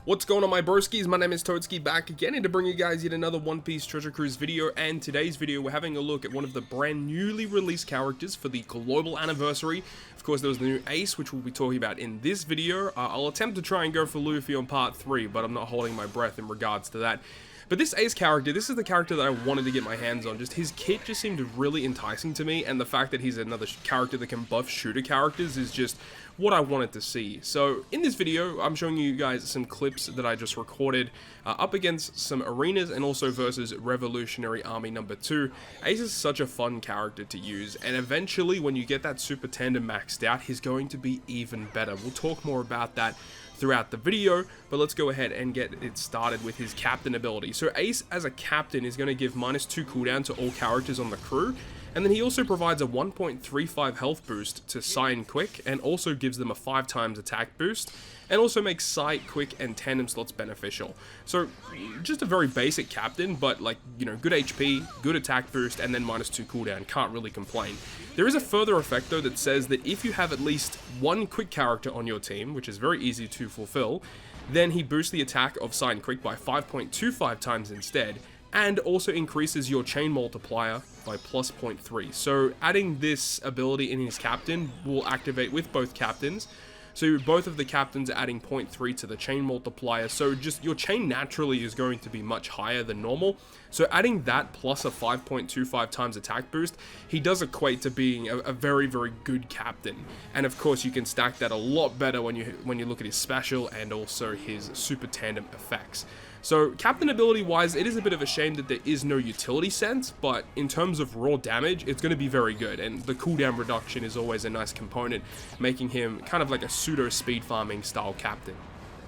What's going on, my broskiis? My name is Toadskii, back again and to bring you guys yet another One Piece Treasure Cruise video. And today's video we're having a look at one of the brand newly released characters for the global anniversary. Of course, there was the new Ace, which we'll be talking about in this video. I'll attempt to try and go for Luffy on part 3, but I'm not holding my breath in regards to that. But this Ace character, this is the character that I wanted to get my hands on. Just his kit just seemed really enticing to me, and the fact that he's another character that can buff shooter characters is just what I wanted to see. So in this video, I'm showing you guys some clips that I just recorded up against some arenas and also versus Revolutionary Army number 2. Ace is such a fun character to use, and eventually when you get that super tandem maxed out, he's going to be even better. We'll talk more about that throughout the video, but let's go ahead and get it started with his captain ability. So Ace as a captain is going to give -2 cooldown to all characters on the crew, and then he also provides a 1.35 health boost to Sai and Quick, and also gives them a 5x attack boost, and also makes Sai, Quick, and tandem slots beneficial. So just a very basic captain, but like, you know, good HP, good attack boost, and then -2 cooldown. Can't really complain. There is a further effect though that says that if you have at least one Quick character on your team, which is very easy to fulfill, then he boosts the attack of Sai and Quick by 5.25 times instead, and also increases your chain multiplier by +0.3. So adding this ability in his captain will activate with both captains. So both of the captains are adding 0.3 to the chain multiplier, so just your chain naturally is going to be much higher than normal. So adding that plus a 5.25 times attack boost, he does equate to being a very, very good captain. And of course you can stack that a lot better when you look at his special and also his super tandem effects. So captain ability wise, it is a bit of a shame that there is no utility sense, but in terms of raw damage, it's going to be very good, and the cooldown reduction is always a nice component, making him kind of like a pseudo speed farming style captain.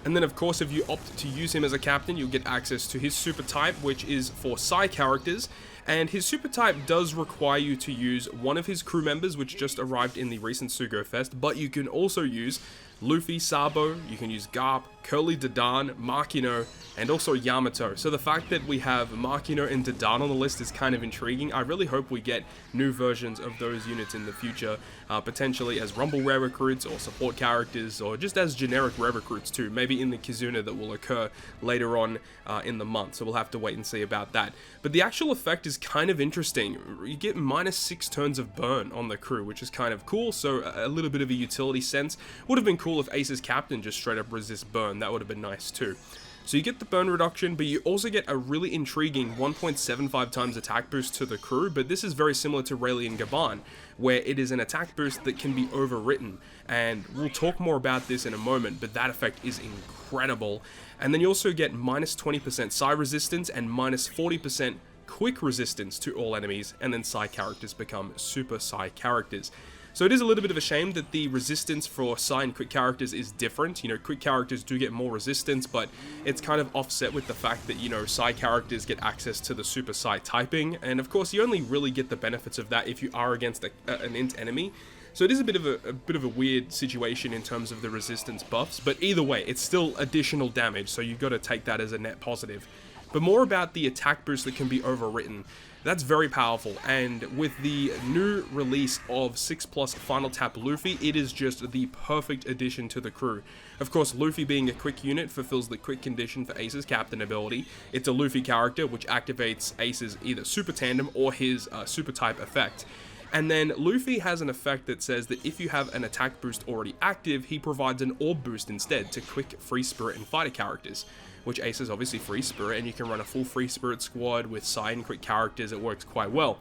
And then of course if you opt to use him as a captain, you'll get access to his super type, which is for Sai characters, and his super type does require you to use one of his crew members, which just arrived in the recent Sugo Fest, but you can also use Luffy, Sabo, you can use Garp, Curly Dadan, Makino, and also Yamato. So the fact that we have Makino and Dadan on the list is kind of intriguing. I really hope we get new versions of those units in the future, potentially as Rumble Rare recruits or support characters, or just as generic Rare recruits too, maybe in the Kizuna that will occur later on in the month, so we'll have to wait and see about that. But the actual effect is kind of interesting. You get -6 turns of burn on the crew, which is kind of cool, so a little bit of a utility sense. Would have been cool if Ace's captain just straight up resists burn. That would have been nice too. So you get the burn reduction, but you also get a really intriguing 1.75 times attack boost to the crew, but this is very similar to Rayleigh and Gaban, where it is an attack boost that can be overwritten, and we'll talk more about this in a moment, but that effect is incredible. And then you also get -20% Sai resistance and -40% Quick resistance to all enemies, and then Sai characters become Super Sai characters. So it is a little bit of a shame that the resistance for Sai and Quick characters is different. You know, Quick characters do get more resistance, but it's kind of offset with the fact that, you know, Sai characters get access to the Super Sai typing, and of course you only really get the benefits of that if you are against an int enemy. So it is a bit of a weird situation in terms of the resistance buffs, but either way, it's still additional damage, so you've got to take that as a net positive. But more about the attack boost that can be overwritten. That's very powerful, and with the new release of 6+ Final Tap Luffy, it is just the perfect addition to the crew. Of course, Luffy being a quick unit fulfills the quick condition for Ace's captain ability. It's a Luffy character which activates Ace's either super tandem or his super type effect. And then Luffy has an effect that says that if you have an attack boost already active, he provides an orb boost instead to quick, free spirit, and fighter characters, which Ace is obviously free spirit, and you can run a full free spirit squad with Sai and Quick characters. It works quite well.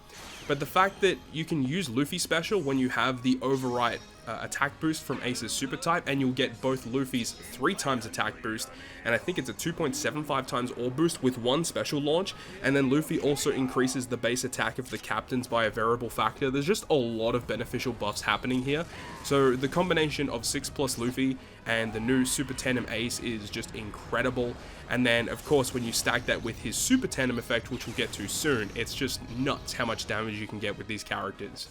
But the fact that you can use Luffy special when you have the overwrite attack boost from Ace's super type, and you'll get both Luffy's 3x attack boost, and I think it's a 2.75 times orb boost with one special launch, and then Luffy also increases the base attack of the captains by a variable factor. There's just a lot of beneficial buffs happening here. So the combination of 6+ Luffy and the new Super Tandem Ace is just incredible. And then of course when you stack that with his Super Tandem effect, which we'll get to soon, it's just nuts how much damage you can get with these characters.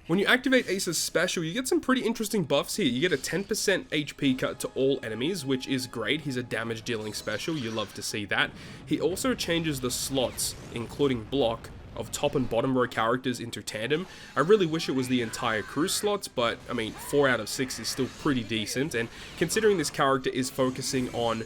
When you activate Ace's special, you get some pretty interesting buffs here. You get a 10% HP cut to all enemies, which is great. He's a damage dealing special, you love to see that. He also changes the slots, including block, of top and bottom row characters into tandem. I really wish it was the entire crew slots, but I mean 4 out of 6 is still pretty decent, and considering this character is focusing on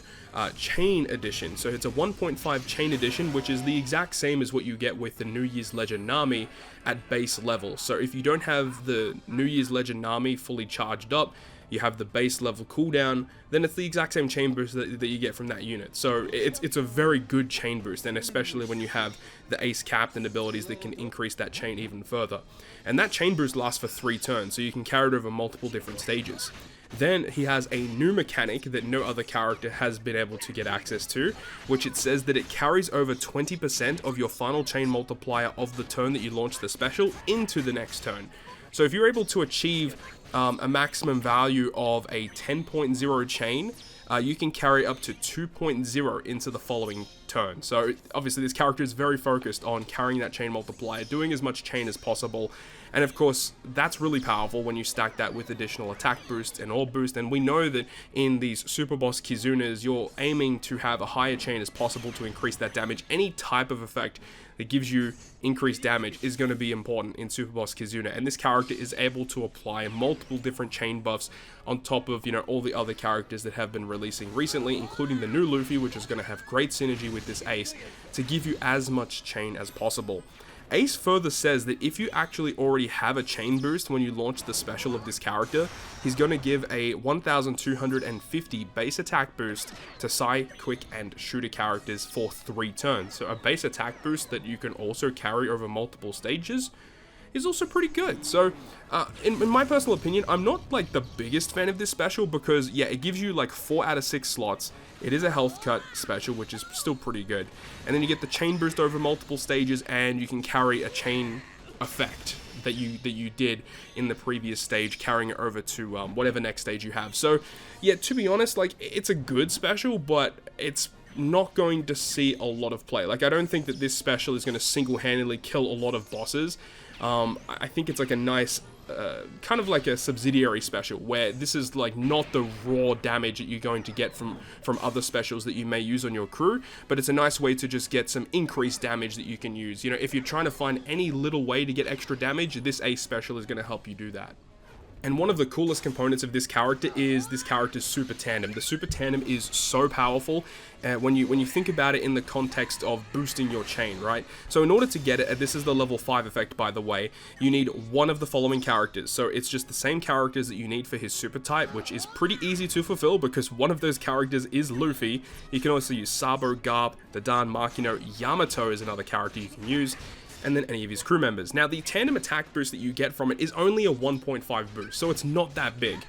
chain edition, so it's a 1.5 chain edition, which is the exact same as what you get with the New Year's Legend Nami at base level. So if you don't have the New Year's Legend Nami fully charged up, you have the base level cooldown, then it's the exact same chain boost that you get from that unit. So it's a very good chain boost, and especially when you have the Ace Captain abilities that can increase that chain even further. And that chain boost lasts for 3 turns, so you can carry it over multiple different stages. Then he has a new mechanic that no other character has been able to get access to, which it says that it carries over 20% of your final chain multiplier of the turn that you launch the special into the next turn. So if you're able to achieve a maximum value of a 10.0 chain, you can carry up to 2.0 into the following turn. So obviously this character is very focused on carrying that chain multiplier, doing as much chain as possible. And of course, that's really powerful when you stack that with additional attack boost and orb boost. And we know that in these Super Boss Kizunas, you're aiming to have a higher chain as possible to increase that damage. Any type of effect that gives you increased damage is going to be important in Super Boss Kizuna. And this character is able to apply multiple different chain buffs on top of, all the other characters that have been releasing recently, including the new Luffy, which is going to have great synergy with this Ace to give you as much chain as possible. Ace further says that if you actually already have a chain boost when you launch the special of this character, he's going to give a 1250 base attack boost to Sai, Quick, and Shooter characters for 3 turns. So a base attack boost that you can also carry over multiple stages is also pretty good. So in my personal opinion, I'm not like the biggest fan of this special because yeah, it gives you like 4 out of 6 slots. It is a health cut special, which is still pretty good. And then you get the chain boost over multiple stages, and you can carry a chain effect that you did in the previous stage, carrying it over to whatever next stage you have. So yeah, to be honest, like it's a good special, but it's not going to see a lot of play. Like I don't think that this special is going to single-handedly kill a lot of bosses. I think it's like a nice kind of like a subsidiary special where this is like not the raw damage that you're going to get from other specials that you may use on your crew, but it's a nice way to just get some increased damage that you can use. If you're trying to find any little way to get extra damage, this Ace special is going to help you do that. And one of the coolest components of this character is this character's Super Tandem. The Super Tandem is so powerful when you think about it in the context of boosting your chain, right? So in order to get it, this is the level 5 effect by the way, you need one of the following characters. So it's just the same characters that you need for his super type, which is pretty easy to fulfill because one of those characters is Luffy. You can also use Sabo, Garp, Dadan, Makino, Yamato is another character you can use, and then any of his crew members. Now the tandem attack boost that you get from it is only a 1.5 boost, so it's not that big.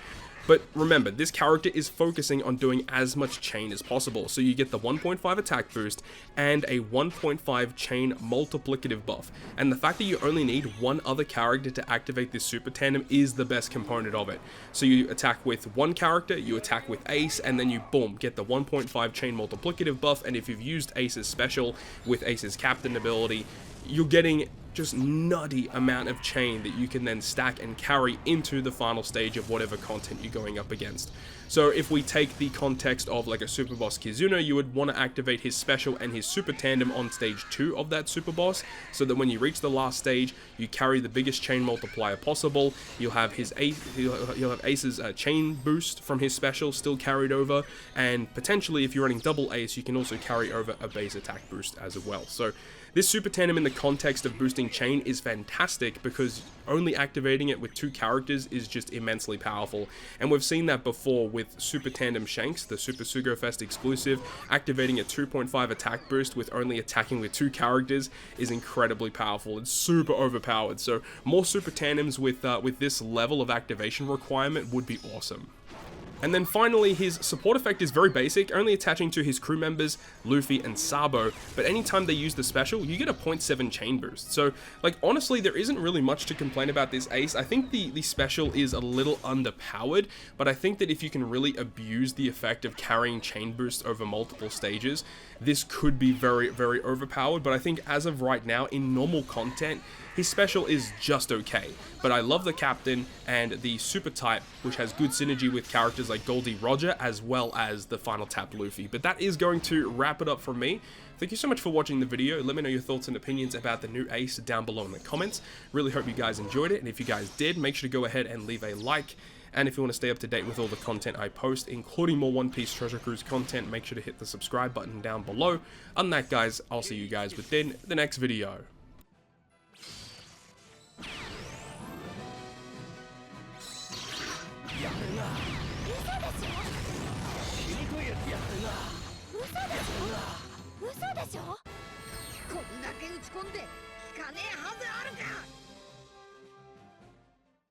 But remember, this character is focusing on doing as much chain as possible, so you get the 1.5 attack boost and a 1.5 chain multiplicative buff. And the fact that you only need one other character to activate this super tandem is the best component of it. So you attack with one character, you attack with Ace, and then you boom, get the 1.5 chain multiplicative buff. And if you've used Ace's special with Ace's captain ability, you're getting just nutty amount of chain that you can then stack and carry into the final stage of whatever content you're going up against. So if we take the context of like a super boss Kizuna, you would want to activate his special and his super tandem on stage 2 of that super boss, so that when you reach the last stage, you carry the biggest chain multiplier possible. You'll have his you'll have Ace's chain boost from his special still carried over, and potentially if you're running double Ace, you can also carry over a base attack boost as well. So this super tandem in the context of boosting chain is fantastic because only activating it with 2 characters is just immensely powerful. And we've seen that before with Super Tandem Shanks, the Super Sugo Fest exclusive. Activating a 2.5 attack boost with only attacking with 2 characters is incredibly powerful. It's super overpowered. So more super tandems with this level of activation requirement would be awesome. And then finally, his support effect is very basic, only attaching to his crew members, Luffy and Sabo, but anytime they use the special, you get a 0.7 chain boost. So, like, honestly, there isn't really much to complain about this Ace. I think the special is a little underpowered, but I think that if you can really abuse the effect of carrying chain boosts over multiple stages, this could be very, very overpowered. But I think as of right now, in normal content, his special is just okay. But I love the captain and the super type, which has good synergy with characters like Goldie Roger, as well as the final tap Luffy. But that is going to wrap it up from me. Thank you so much for watching the video. Let me know your thoughts and opinions about the new ace down below in the comments. Really hope you guys enjoyed it, and if you guys did, make sure to go ahead and leave a like. And if you want to stay up to date with all the content I post, including more One Piece Treasure Cruise content, make sure to hit the subscribe button down below. Other than that, guys, I'll see you guys within the next video. This こんだけ打ち込んで効かねえはずあるか。